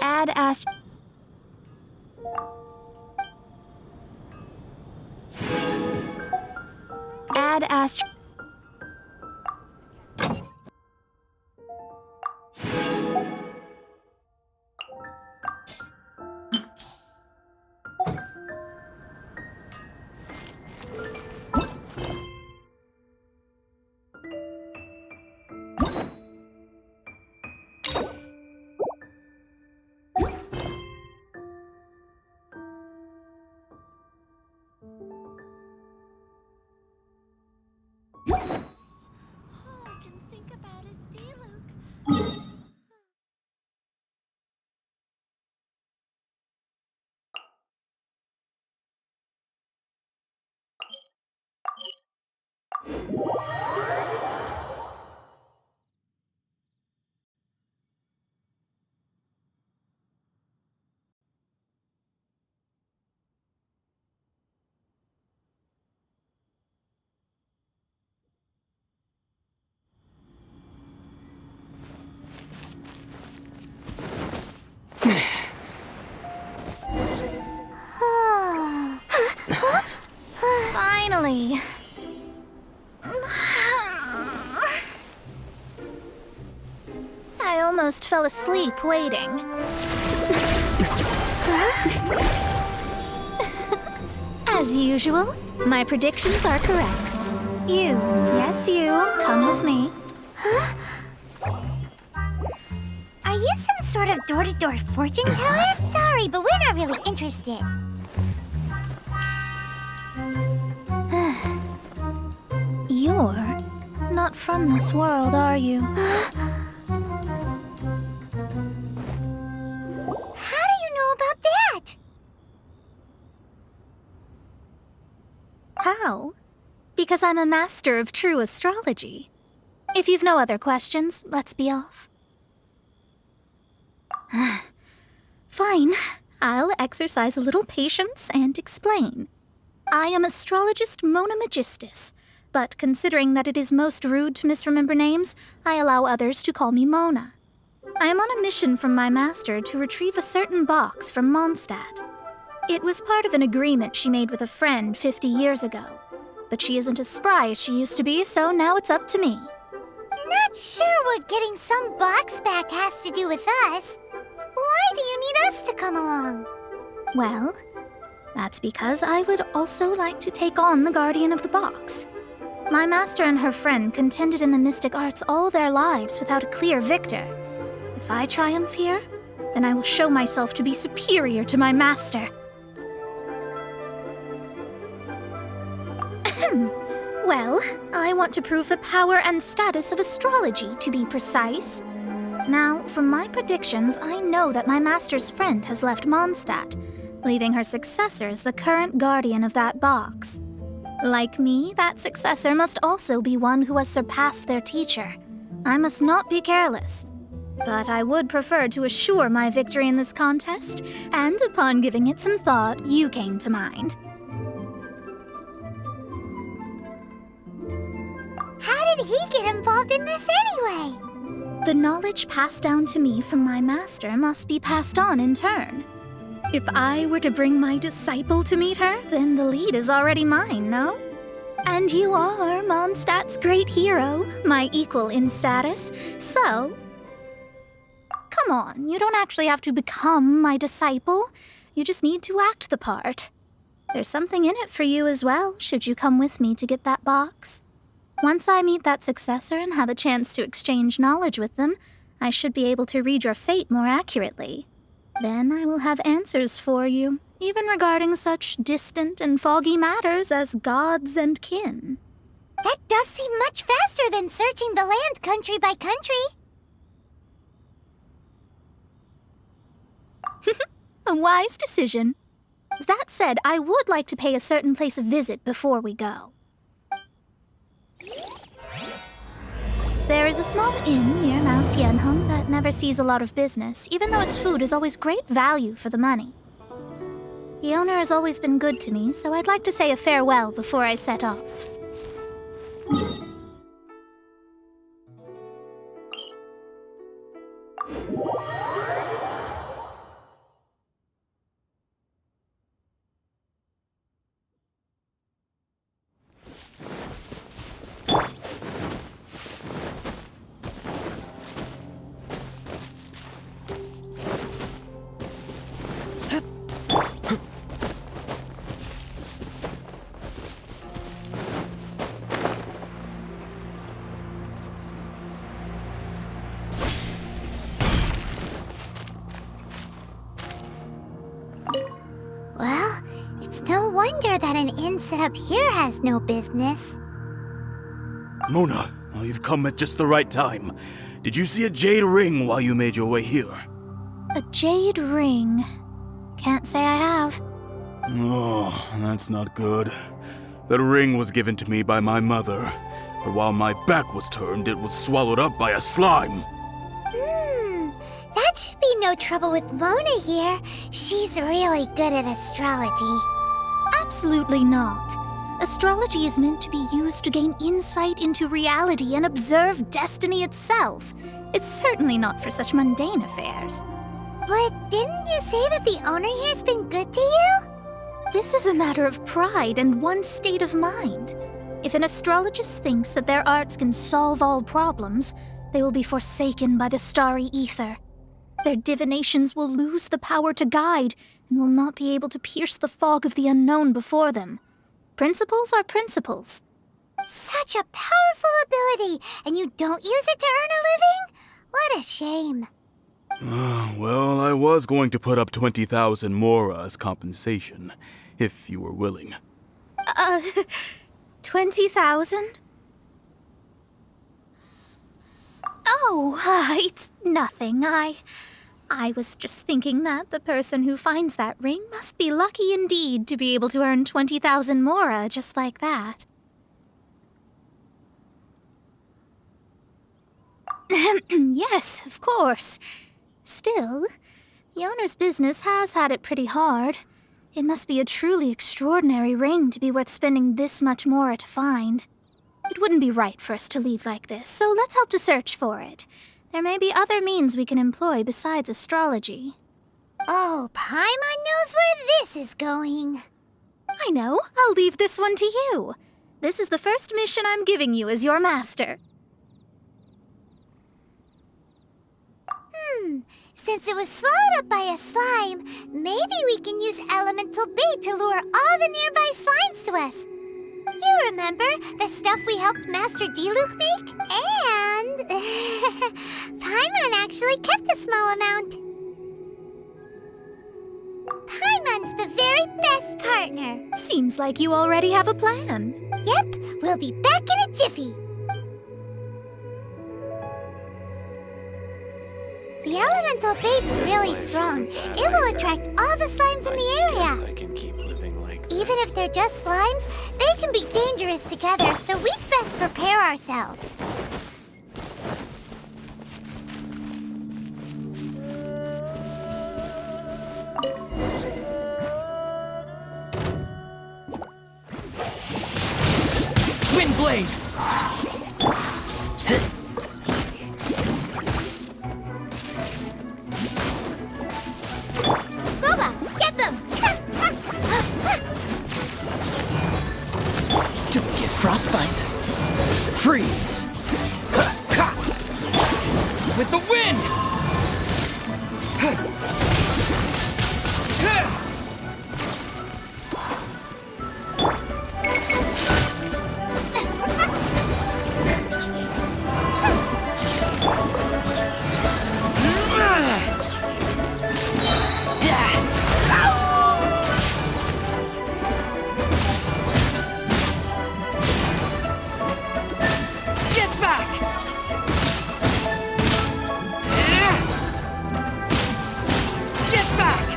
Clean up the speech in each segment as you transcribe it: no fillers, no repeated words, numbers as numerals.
Add ast... Add ast... Finally. I almost fell asleep waiting. As usual, my predictions are correct. You, yes you, come with me. Are you some sort of door-to-door fortune teller? Sorry, but we're not really interested. You're not from this world, are you? How do you know about that? How? Because I'm a master of true astrology. If you've no other questions, let's be off. Fine. I'll exercise a little patience and explain. I am astrologist Mona Magistus, but considering that it is most rude to misremember names, I allow others to call me Mona. I am on a mission from my master to retrieve a certain box from Mondstadt. It was part of an agreement she made with a friend 50 years ago, but she isn't as spry as she used to be, so now it's up to me. Not sure what getting some box back has to do with us. Why do you need us to come along? Well, that's because I would also like to take on the guardian of the box. My master and her friend contended in the mystic arts all their lives without a clear victor. If I triumph here, then I will show myself to be superior to my master. Well, I want to prove the power and status of astrology, to be precise. Now, from my predictions, I know that my master's friend has left Mondstadt, leaving her successor as the current guardian of that box. Like me, that successor must also be one who has surpassed their teacher. I must not be careless. But I would prefer to assure my victory in this contest, and upon giving it some thought, you came to mind. How did he get involved in this anyway? The knowledge passed down to me from my master must be passed on in turn. If I were to bring my disciple to meet her, then the lead is already mine, no? And you are Mondstadt's great hero, my equal in status, so... Come on, you don't actually have to become my disciple. You just need to act the part. There's something in it for you as well, should you come with me to get that box. Once I meet that successor and have a chance to exchange knowledge with them, I should be able to read your fate more accurately. Then I will have answers for you, even regarding such distant and foggy matters as gods and kin. That does seem much faster than searching the land country by country. A wise decision. That said, I would like to pay a certain place a visit before we go. There is a small inn near Mount Tianheng that never sees a lot of business, even though its food is always great value for the money. The owner has always been good to me, so I'd like to say a farewell before I set off. wonder that an inn set up here has no business. Mona, you've come at just the right time. Did you see a jade ring while you made your way here? A jade ring? Can't say I have. Oh, that's not good. That ring was given to me by my mother, but while my back was turned, it was swallowed up by a slime. That should be no trouble with Mona here. She's really good at astrology. Absolutely not. Astrology is meant to be used to gain insight into reality and observe destiny itself. It's certainly not for such mundane affairs. But didn't you say that the owner here's been good to you? This is a matter of pride and one's state of mind. If an astrologist thinks that their arts can solve all problems, they will be forsaken by the starry ether. Their divinations will lose the power to guide and will not be able to pierce the fog of the unknown before them. Principles are principles. Such a powerful ability, and you don't use it to earn a living? What a shame. Well, I was going to put up 20,000 mora as compensation, if you were willing. 20,000? Oh, it's nothing. I was just thinking that the person who finds that ring must be lucky indeed to be able to earn 20,000 mora just like that. Yes, of course. Still, the owner's business has had it pretty hard. It must be a truly extraordinary ring to be worth spending this much mora to find. It wouldn't be right for us to leave like this, so let's help to search for it. There may be other means we can employ besides astrology. Oh, Paimon knows where this is going. I know. I'll leave this one to you. This is the first mission I'm giving you as your master. Since it was swallowed up by a slime, maybe we can use elemental bait to lure all the nearby slimes to us. You remember the stuff we helped Master Diluc make? And Paimon actually kept a small amount. Paimon's the very best partner. Seems like you already have a plan. Yep, we'll be back in a jiffy. The elemental bait's really strong. It will attract all the slimes in the area. I can keep living like this. Even if they're just slimes, they can be dangerous together, so we'd best prepare ourselves. Windblade! Get them! Don't get frostbite. Freeze! With the wind! Get back! Get back!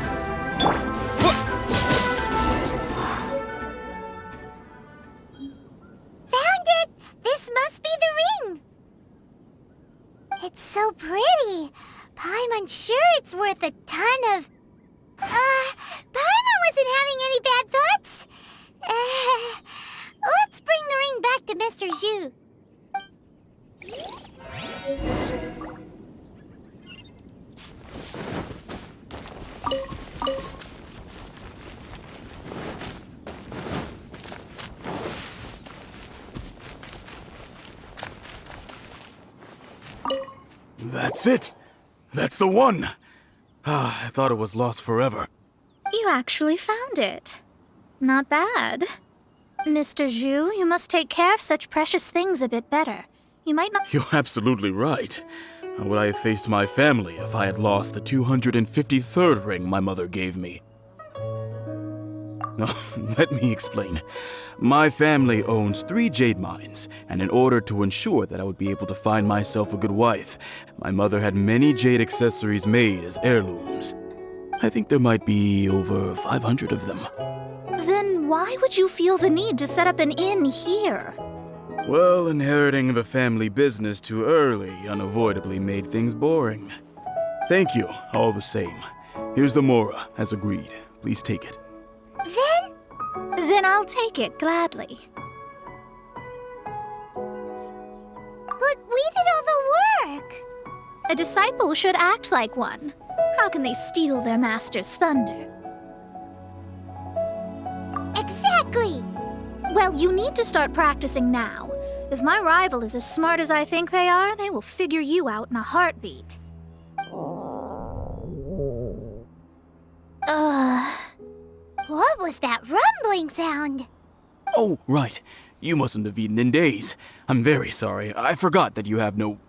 Found it! This must be the ring! It's so pretty. Paimon's sure it's worth a ton of... Paimon wasn't having any bad thoughts? Let's bring the ring back to Mr. Zhu. That's it! That's the one! I thought it was lost forever. You actually found it. Not bad. Mr. Zhu, you must take care of such precious things a bit better. You might not... You're absolutely right. How would I have faced my family if I had lost the 253rd ring my mother gave me? Let me explain. My family owns 3 jade mines, and in order to ensure that I would be able to find myself a good wife, my mother had many jade accessories made as heirlooms. I think there might be over 500 of them. Then why would you feel the need to set up an inn here? Well, inheriting the family business too early unavoidably made things boring. Thank you, all the same. Here's the mora, as agreed. Please take it. Then I'll take it gladly. But we did all the work. A disciple should act like one. How can they steal their master's thunder? Exactly. Well, you need to start practicing now. If my rival is as smart as I think they are, they will figure you out in a heartbeat. What was that rumbling sound? Oh, right. You mustn't have eaten in days. I'm very sorry. I forgot that you have no...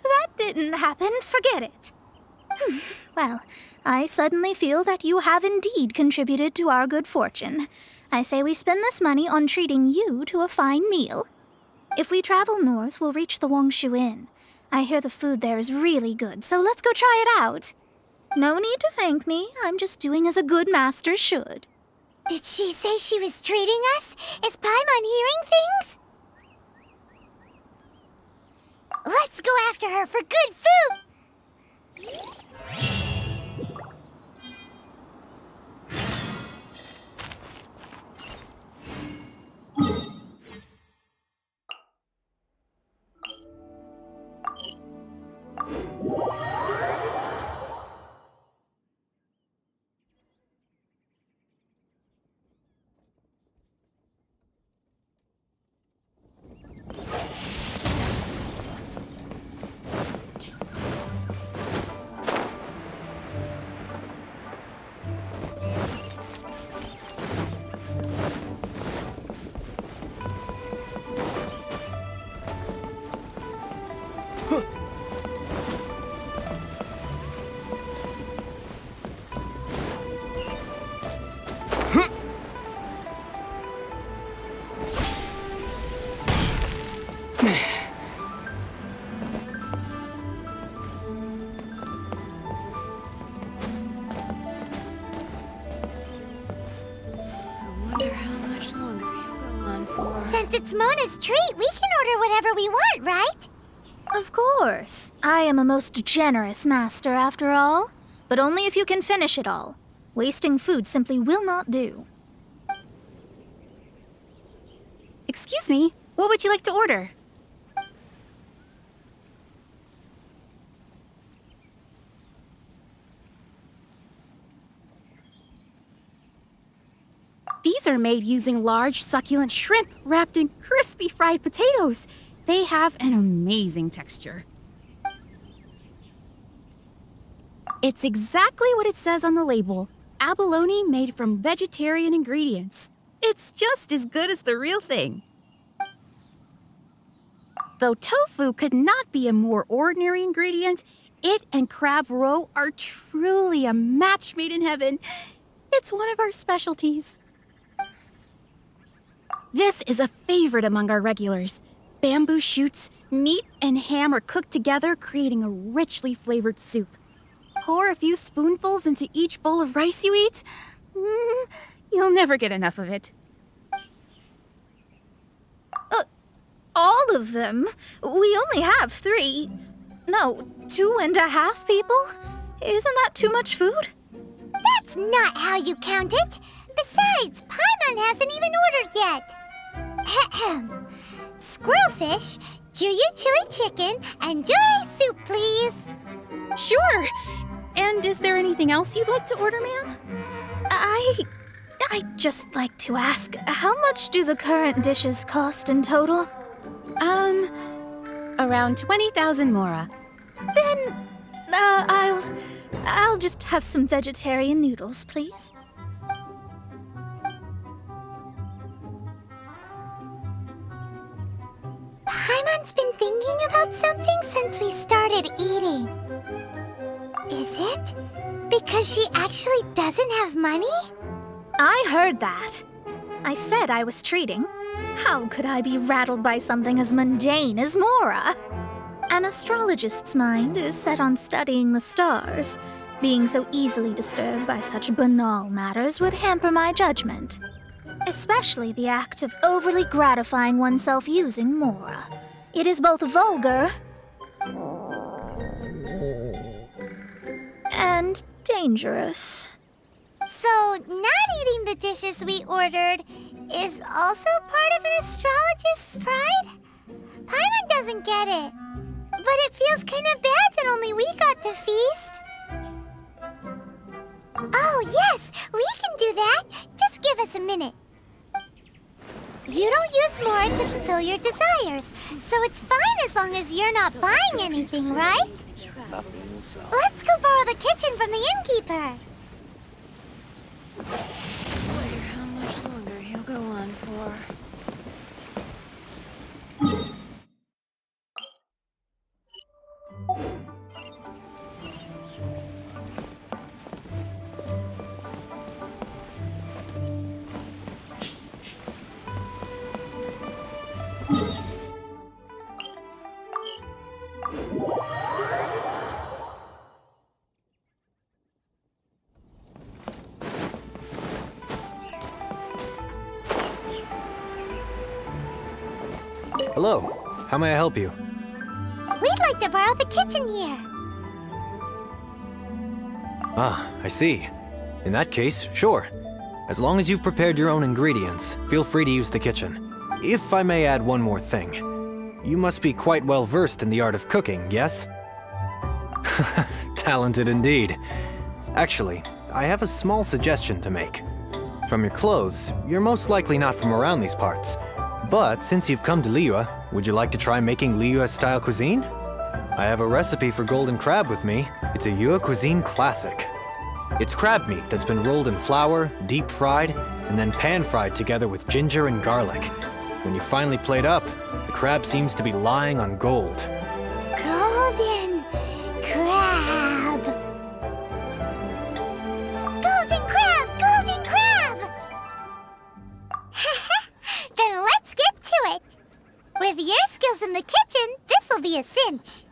That didn't happen. Forget it. Well, I suddenly feel that you have indeed contributed to our good fortune. I say we spend this money on treating you to a fine meal. If we travel north, we'll reach the Wongshu Inn. I hear the food there is really good, so let's go try it out. No need to thank me. I'm just doing as a good master should. Did she say she was treating us? Is Paimon hearing things? Let's go after her for good food! Since it's Mona's treat, we can order whatever we want, right? Of course. I am a most generous master, after all. But only if you can finish it all. Wasting food simply will not do. Excuse me, what would you like to order? These are made using large, succulent shrimp wrapped in crispy fried potatoes. They have an amazing texture. It's exactly what it says on the label. Abalone made from vegetarian ingredients. It's just as good as the real thing. Though tofu could not be a more ordinary ingredient, it and crab roe are truly a match made in heaven. It's one of our specialties. This is a favorite among our regulars. Bamboo shoots, meat, and ham are cooked together, creating a richly flavored soup. Pour a few spoonfuls into each bowl of rice you eat. You'll never get enough of it. All of them? We only have 3. No, 2.5 people? Isn't that too much food? That's not how you count it. Besides, Paimon hasn't even ordered yet. Squirrelfish, Juyu chili chicken, and Juri soup, please. Sure. And is there anything else you'd like to order, ma'am? I'd just like to ask, how much do the current dishes cost in total? Around 20,000 mora. Then, I'll just have some vegetarian noodles, please. Paimon's been thinking about something since we started eating. Is it? Because Because she actually doesn't have money? I heard that. I said I was treating. How could I be rattled by something as mundane as Mora? An astrologist's mind is set on studying the stars. Being so easily disturbed by such banal matters would hamper my judgment. Especially the act of overly gratifying oneself using Mora. It is both vulgar and dangerous. So, not eating the dishes we ordered is also part of an astrologist's pride? Paimon doesn't get it. But it feels kind of bad that only we got to feast. Oh, yes, we can do that. Just give us a minute. You don't use Mora to fulfill your desires, so it's fine as long as you're not buying anything, right? Let's go borrow the kitchen from the innkeeper. Wonder how much longer he'll go on for. Hello. How may I help you? We'd like to borrow the kitchen here. Ah, I see. In that case, sure. As long as you've prepared your own ingredients, feel free to use the kitchen. If I may add one more thing. You must be quite well versed in the art of cooking, yes? Talented indeed. Actually, I have a small suggestion to make. From your clothes, you're most likely not from around these parts. But since you've come to Liyue, would you like to try making Liyue-style cuisine? I have a recipe for golden crab with me. It's a Yue cuisine classic. It's crab meat that's been rolled in flour, deep fried, and then pan-fried together with ginger and garlic. When you finally plate up, the crab seems to be lying on gold. Golden crab. Golden crab! Golden crab! Then let's get to it. With your skills in the kitchen, this'll be a cinch.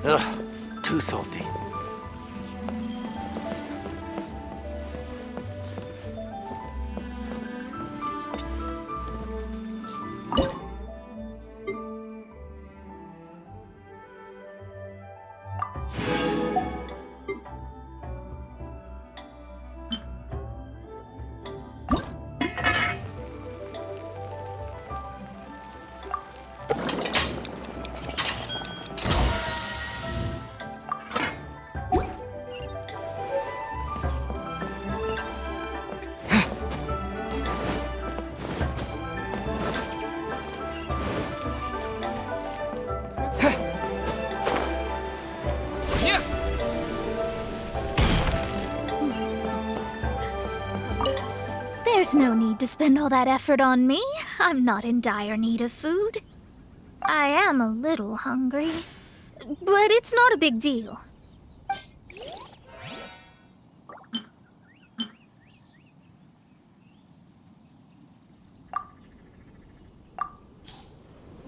Ugh, too salty. There's no need to spend all that effort on me. I'm not in dire need of food. I am a little hungry, but it's not a big deal.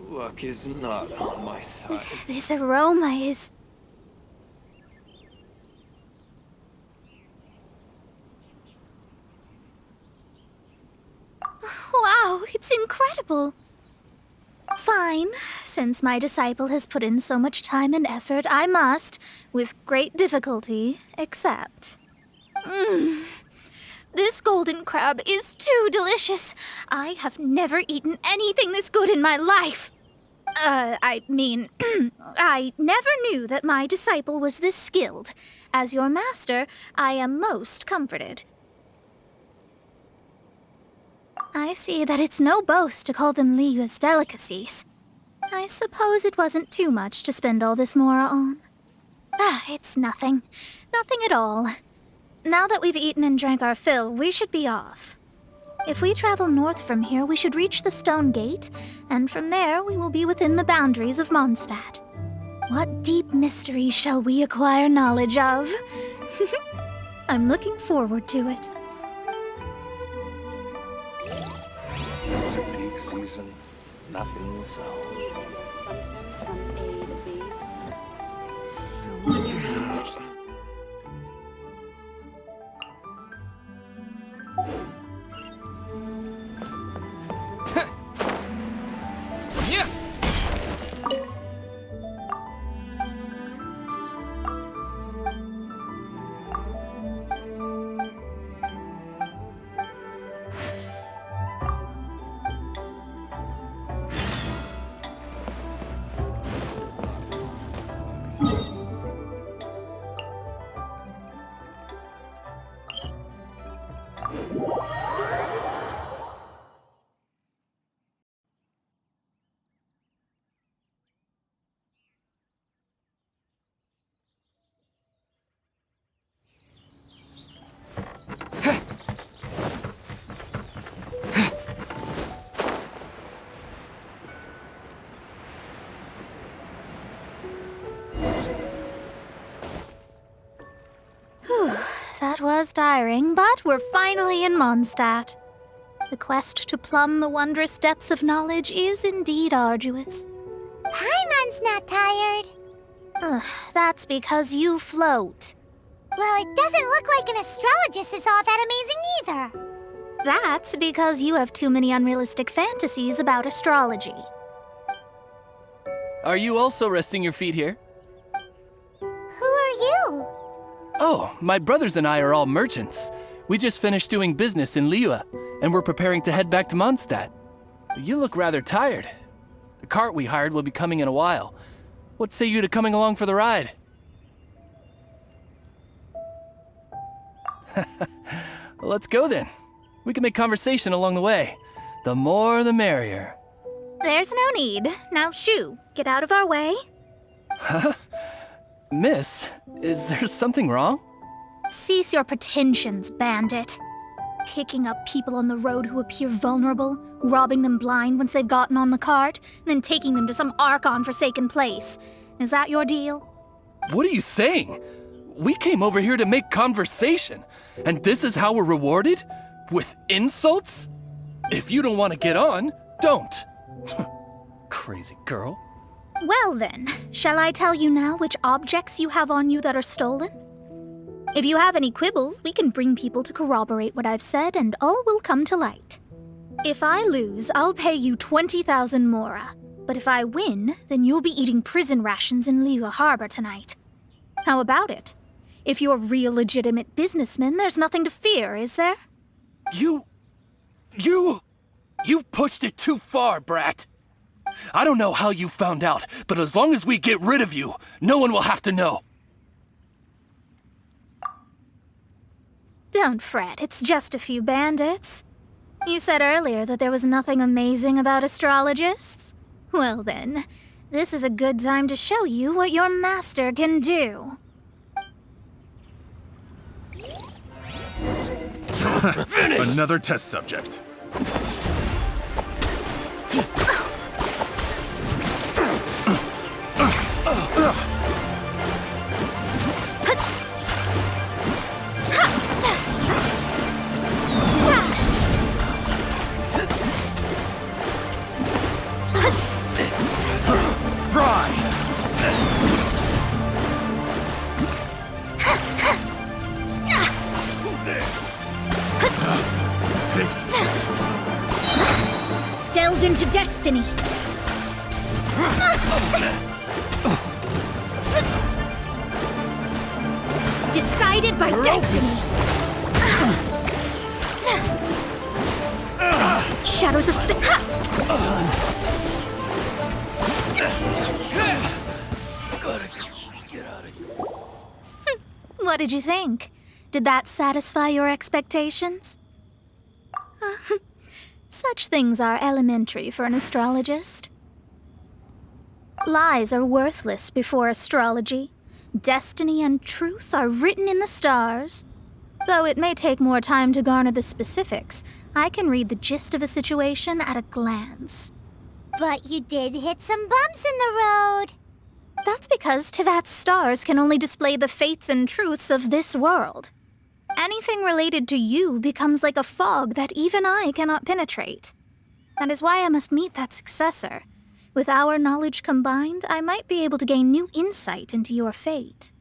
Luck is not on my side. This aroma is... Wow, it's incredible. Fine. Since my disciple has put in so much time and effort, I must, with great difficulty, accept. This golden crab is too delicious. I have never eaten anything this good in my life. I never knew that my disciple was this skilled. As your master, I am most comforted. I see that it's no boast to call them Liyue's delicacies. I suppose it wasn't too much to spend all this mora on. It's nothing. Nothing at all. Now that we've eaten and drank our fill, we should be off. If we travel north from here, we should reach the Stone Gate, and from there we will be within the boundaries of Mondstadt. What deep mysteries shall we acquire knowledge of? I'm looking forward to it. After peak season, nothing will sell. You can get something from A to B. I wonder how much. Yeah! That was tiring, but we're finally in Mondstadt. The quest to plumb the wondrous depths of knowledge is indeed arduous. Paimon's not tired. That's because you float. Well, it doesn't look like an astrologist is all that amazing either. That's because you have too many unrealistic fantasies about astrology. Are you also resting your feet here? Who are you? Oh, my brothers and I are all merchants. We just finished doing business in Liyue, and we're preparing to head back to Mondstadt. You look rather tired. The cart we hired will be coming in a while. What say you to coming along for the ride? Let's go then. We can make conversation along the way. The more the merrier. There's no need. Now shoo, get out of our way. Huh? Miss, is there something wrong? Cease your pretensions, bandit. Picking up people on the road who appear vulnerable, robbing them blind once they've gotten on the cart, and then taking them to some Archon-forsaken place. Is that your deal? What are you saying? We came over here to make conversation, and this is how we're rewarded? With insults? If you don't want to get on, don't. Crazy girl. Well then, shall I tell you now which objects you have on you that are stolen? If you have any quibbles, we can bring people to corroborate what I've said and all will come to light. If I lose, I'll pay you 20,000 mora. But if I win, then you'll be eating prison rations in Liyue Harbor tonight. How about it? If you're real legitimate businessmen, there's nothing to fear, is there? You've pushed it too far, brat. I don't know how you found out, but as long as we get rid of you, no one will have to know. Don't fret, it's just a few bandits. You said earlier that there was nothing amazing about astrologists? Well then, this is a good time to show you what your master can do. Another test subject. Delve into destiny. Decided by destiny. Shadows of What did you think? Did that satisfy your expectations? Such things are elementary for an astrologist. Lies are worthless before astrology. Destiny and truth are written in the stars. Though it may take more time to garner the specifics, I can read the gist of a situation at a glance. But you did hit some bumps in the road. That's because Tivat's stars can only display the fates and truths of this world. Anything related to you becomes like a fog that even I cannot penetrate. That is why I must meet that successor. With our knowledge combined, I might be able to gain new insight into your fate.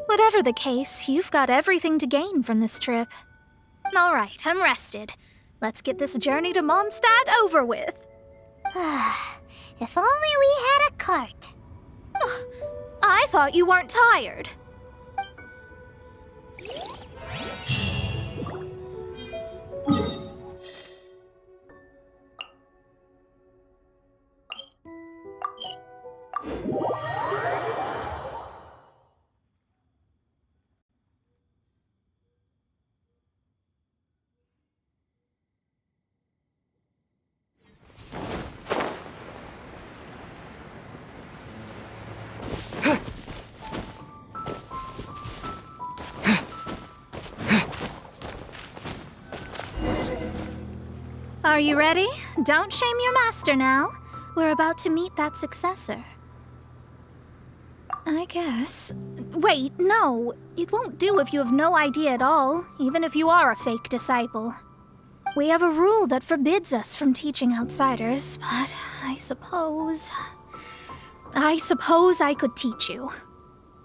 Whatever the case, you've got everything to gain from this trip. All right, I'm rested. Let's get this journey to Mondstadt over with. If only we had a cart. I thought you weren't tired. Are you ready? Don't shame your master now. We're about to meet that successor. I guess. Wait, no. It won't do if you have no idea at all, even if you are a fake disciple. We have a rule that forbids us from teaching outsiders, but I suppose I could teach you.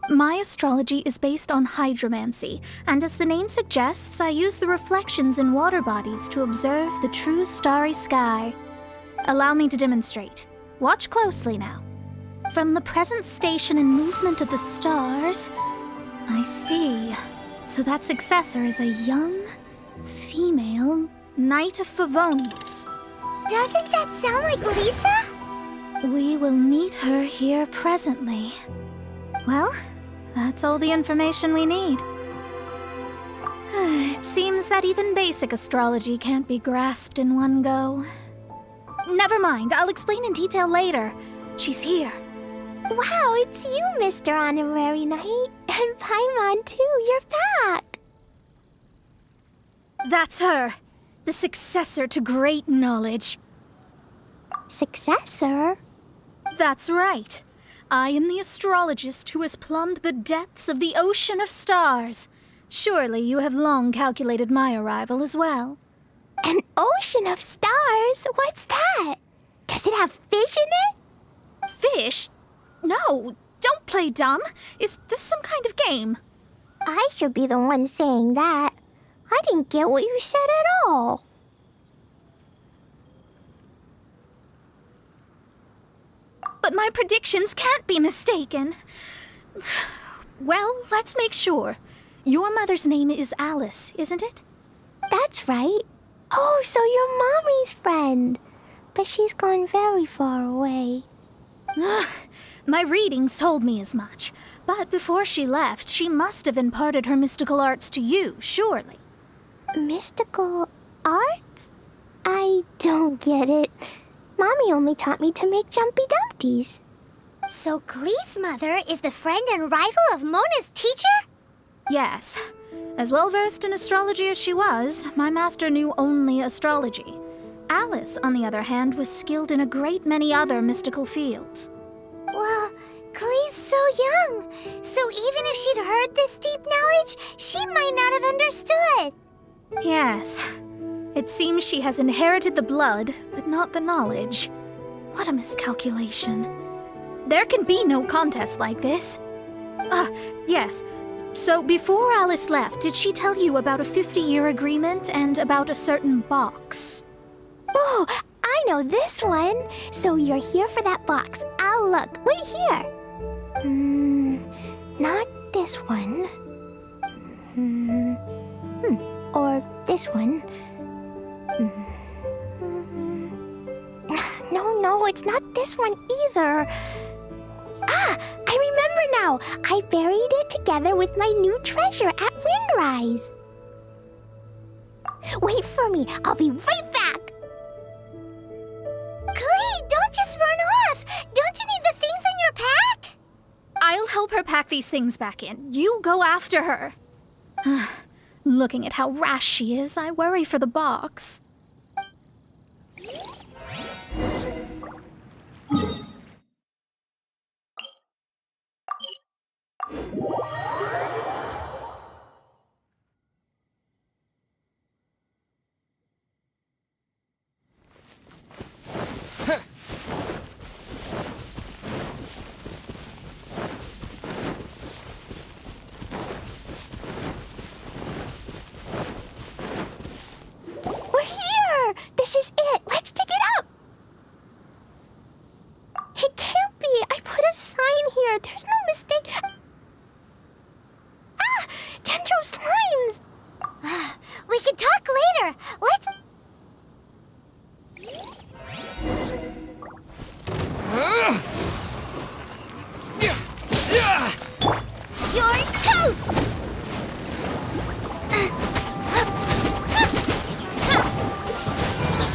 My astrology is based on hydromancy, and as the name suggests, I use the reflections in water bodies to observe the true starry sky. Allow me to demonstrate. Watch closely now. From the present station and movement of the stars, I see. So that successor is a young, female Knight of Favonius. Doesn't that sound like Lisa? We will meet her here presently. Well, that's all the information we need. It seems that even basic astrology can't be grasped in one go. Never mind, I'll explain in detail later. She's here. Wow, it's you, Mr. Honorary Knight. And Paimon, too, you're back. That's her. The successor to great knowledge. Successor? That's right. I am the astrologist who has plumbed the depths of the ocean of stars. Surely you have long calculated my arrival as well. An ocean of stars? What's that? Does it have fish in it? Fish? No, don't play dumb. Is this some kind of game? I should be the one saying that. I didn't get what you said at all. But my predictions can't be mistaken. Well, let's make sure. Your mother's name is Alice, isn't it? That's right. Oh, so you're Mommy's friend. But she's gone very far away. My readings told me as much. But before she left, she must have imparted her mystical arts to you, surely. Mystical arts? I don't get it. Mommy only taught me to make Jumpy Dumpties. So Glee's mother is the friend and rival of Mona's teacher? Yes. As well-versed in astrology as she was, my master knew only astrology. Alice, on the other hand, was skilled in a great many other mystical fields. Well, Klee's so young, so even if she'd heard this deep knowledge, she might not have understood. Yes. It seems she has inherited the blood, but not the knowledge. What a miscalculation. There can be no contest like this. Yes. So before Alice left, did she tell you about a 50-year agreement and about a certain box? Oh, I know this one. So you're here for that box. I'll look. Wait here. Not this one. Or this one. No, it's not this one either. Ah, I remember now. I buried it together with my new treasure at Windrise. Wait for me. I'll be right back. Klee, don't just run off. Don't you need the things in your pack? I'll help her pack these things back in. You go after her. Looking at how rash she is, I worry for the box. We're here! This is it! Let's dig it up! It can't be! I put a sign here! There's no mistake! Ah! Dendro's lines! We can talk later! Let's... You're toast!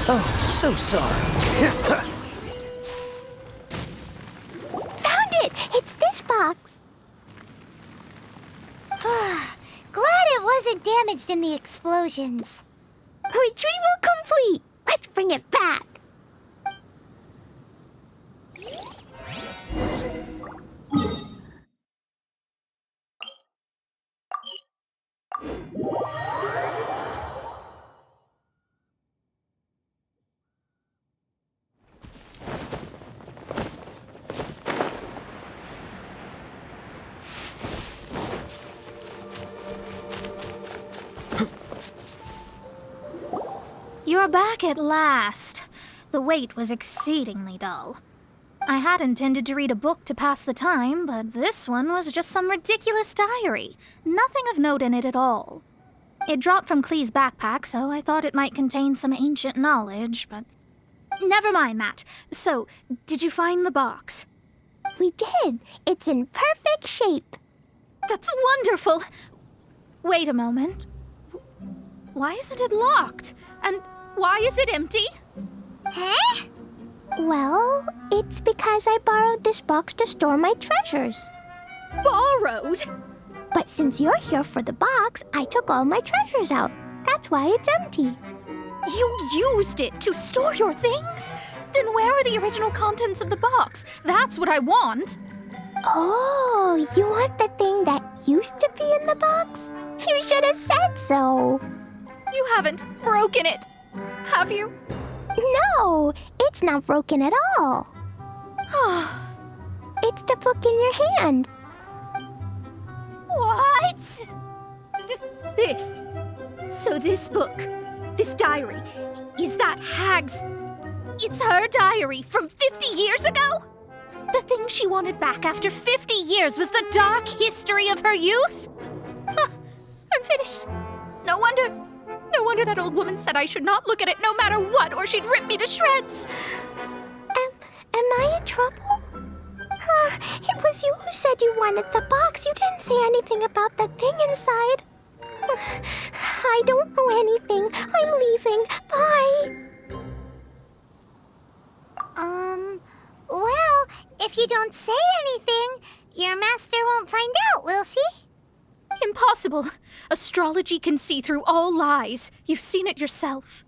Oh, so sorry. Found it! It's this box. Glad it wasn't damaged in the explosions. Retrieval complete! Let's bring it back. You're back at last. The wait was exceedingly dull. I had intended to read a book to pass the time, but this one was just some ridiculous diary. Nothing of note in it at all. It dropped from Klee's backpack, so I thought it might contain some ancient knowledge, but... Never mind that. So, did you find the box? We did. It's in perfect shape. That's wonderful! Wait a moment. Why isn't it locked? And why is it empty? Huh? Well, it's because I borrowed this box to store my treasures. Borrowed? But since you're here for the box, I took all my treasures out. That's why it's empty. You used it to store your things? Then where are the original contents of the box? That's what I want. Oh, you want the thing that used to be in the box? You should have said so. You haven't broken it, have you? No, it's not broken at all. It's the book in your hand. What? This. So this book, this diary, is that Hag's... It's her diary from 50 years ago? The thing she wanted back after 50 years was the dark history of her youth? I'm finished. No wonder that old woman said I should not look at it no matter what, or she'd rip me to shreds. Am I in trouble? It was you who said you wanted the box. You didn't say anything about the thing inside. I don't know anything. I'm leaving. Bye. Well, if you don't say anything, your master won't find out, will she? Impossible! Astrology can see through all lies. You've seen it yourself.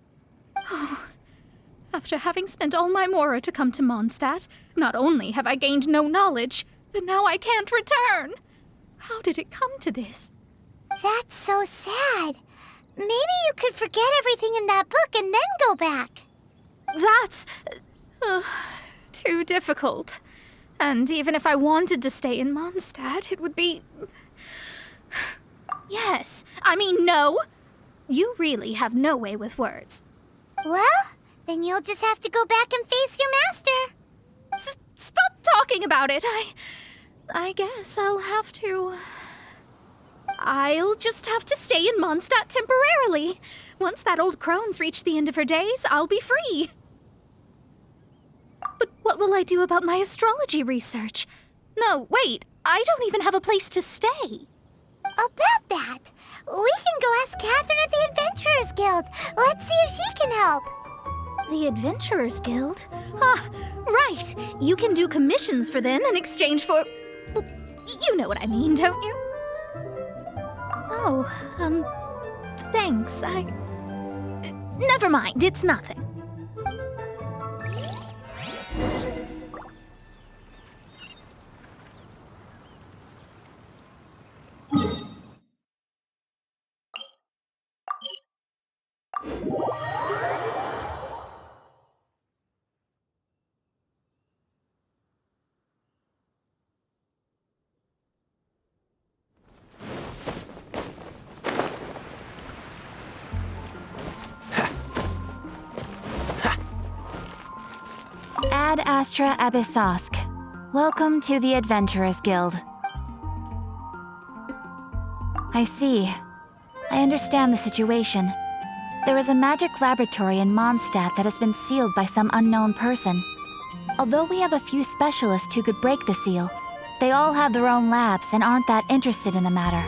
After having spent all my mora to come to Mondstadt, not only have I gained no knowledge, but now I can't return. How did it come to this? That's so sad. Maybe you could forget everything in that book and then go back. That's too difficult. And even if I wanted to stay in Mondstadt, it would be... Yes, I mean no. You really have no way with words. Well, then you'll just have to go back and face your master. Stop talking about it. I guess I'll have to... I'll just have to stay in Mondstadt temporarily. Once that old crone's reached the end of her days, I'll be free. But what will I do about my astrology research? No, wait, I don't even have a place to stay. About that, we can go ask Catherine at the Adventurers Guild. Let's see if she can help. The Adventurers Guild? Ah, right. You can do commissions for them in exchange for... Well, you know what I mean, don't you? Oh, thanks. Never mind, it's nothing. Ad Astra Abyssosk. Welcome to the Adventurers Guild. I see. I understand the situation. There is a magic laboratory in Mondstadt that has been sealed by some unknown person. Although we have a few specialists who could break the seal, they all have their own labs and aren't that interested in the matter.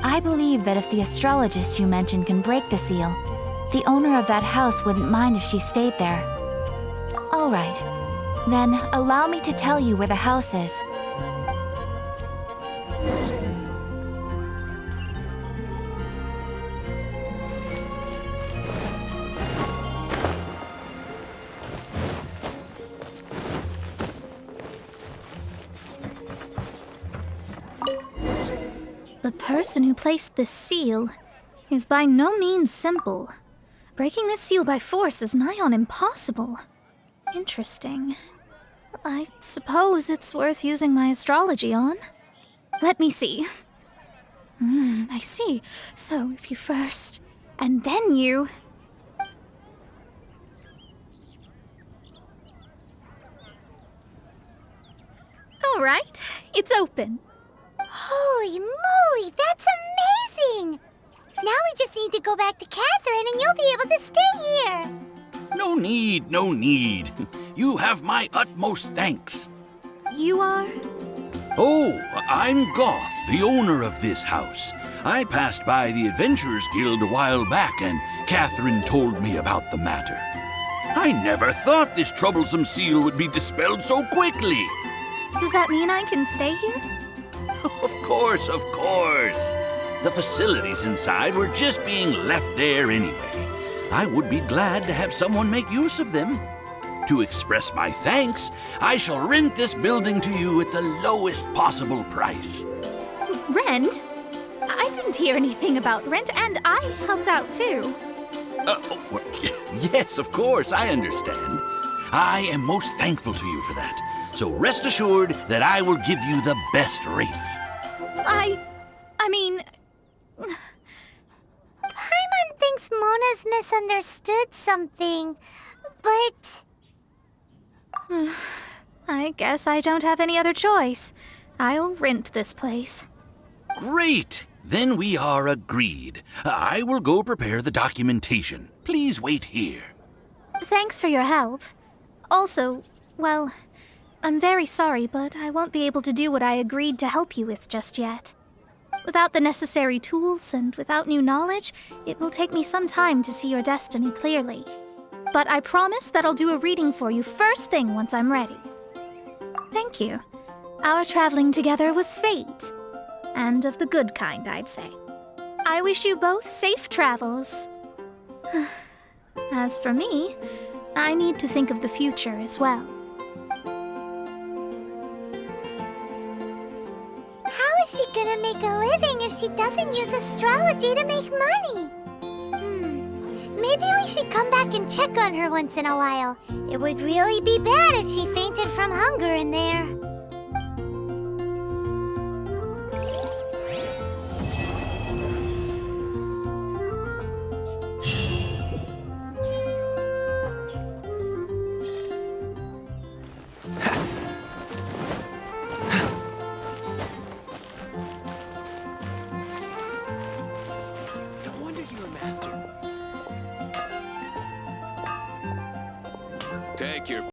I believe that if the astrologist you mentioned can break the seal, the owner of that house wouldn't mind if she stayed there. All right. Then allow me to tell you where the house is. The person who placed this seal is by no means simple. Breaking this seal by force is nigh on impossible. Interesting. I suppose it's worth using my astrology on. Let me see. I see. So if you first, and then you... All right, it's open. Holy moly, that's amazing! Now we just need to go back to Catherine and you'll be able to stay here. No need, no need. You have my utmost thanks. You are? Oh, I'm Goth, the owner of this house. I passed by the Adventurers Guild a while back and Catherine told me about the matter. I never thought this troublesome seal would be dispelled so quickly. Does that mean I can stay here? Of course, of course. The facilities inside were just being left there anyway. I would be glad to have someone make use of them. To express my thanks, I shall rent this building to you at the lowest possible price. Rent? I didn't hear anything about rent, and I helped out too. Well, yes, of course, I understand. I am most thankful to you for that. So rest assured that I will give you the best rates. I mean... Paimon thinks Mona's misunderstood something, but... I guess I don't have any other choice. I'll rent this place. Great! Then we are agreed. I will go prepare the documentation. Please wait here. Thanks for your help. Also, well, I'm very sorry, but I won't be able to do what I agreed to help you with just yet. Without the necessary tools and without new knowledge, it will take me some time to see your destiny clearly. But I promise that I'll do a reading for you first thing once I'm ready. Thank you. Our traveling together was fate. And of the good kind, I'd say. I wish you both safe travels. As for me, I need to think of the future as well. How is she gonna make a living if she doesn't use astrology to make money? Maybe we should come back and check on her once in a while. It would really be bad if she fainted from hunger in there. No wonder you're a master. Take your